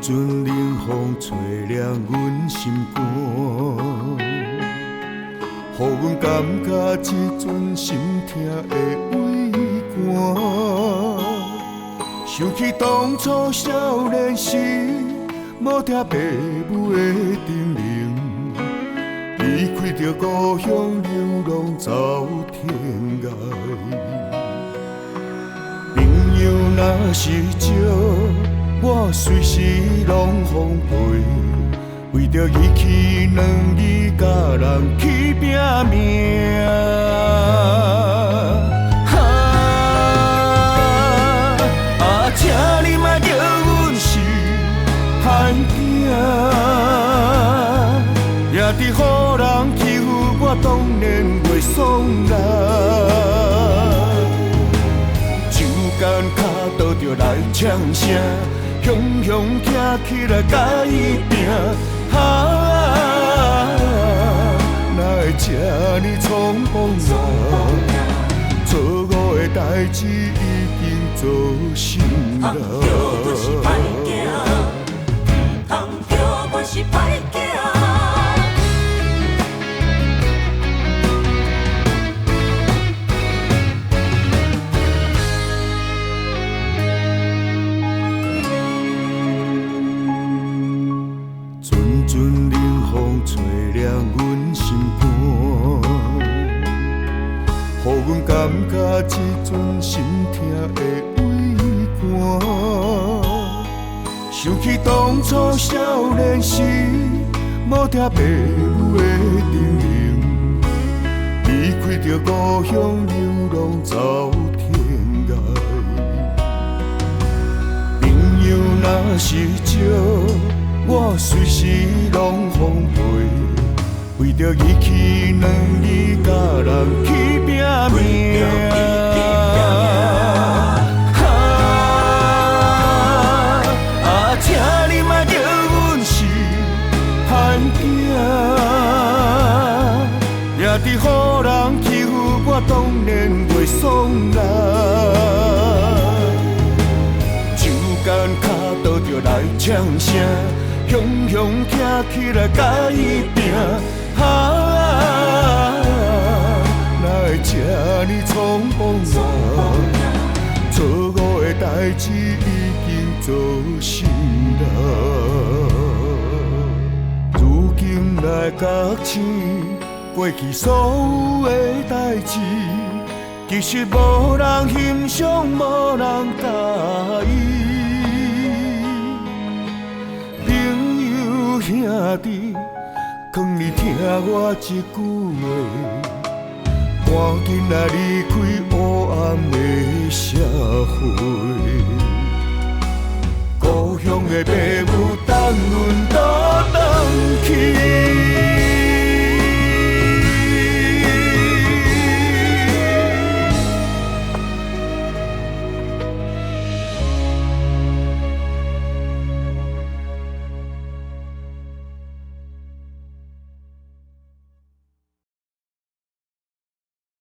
阵冷风吹凉阮心肝，予阮感觉一阵心痛的畏寒。想起当初少年时，无听爸母的叮咛，离开着故乡流浪走天涯。朋友若是少，我随时拢奉陪，为着义气两字，甲人去拼命。请你莫叫阮是歹囝，也伫予人欺负我，当然袂爽啦。手间脚倒着来呛声，雄雄站起来甲伊拼。哪会这呢匆忙啊？错误的代志已经做成啦。通叫就是歹囝，通叫我是歹囝。阵阵冷风吹凉阮心肝，予阮感觉一阵心痛的畏寒。想起当初少年时，无听爸母的叮咛，离开着故乡流浪走天涯。朋友若是少，我随时拢奉陪，为着义气两字，甲人去拼命。请你莫叫阮是歹囝，也伫予人欺负我，当然袂爽啦。手间脚倒着来呛声，雄雄站起来甲伊拼。哪会这呢匆忙啊？错误的代志已经做成啦。如今来觉醒，过去所有的代志，其实无人欣赏，无人介意。朋友兄弟，劝你听我一句话。赶紧来离开黑暗的社会，故乡的父母等阮。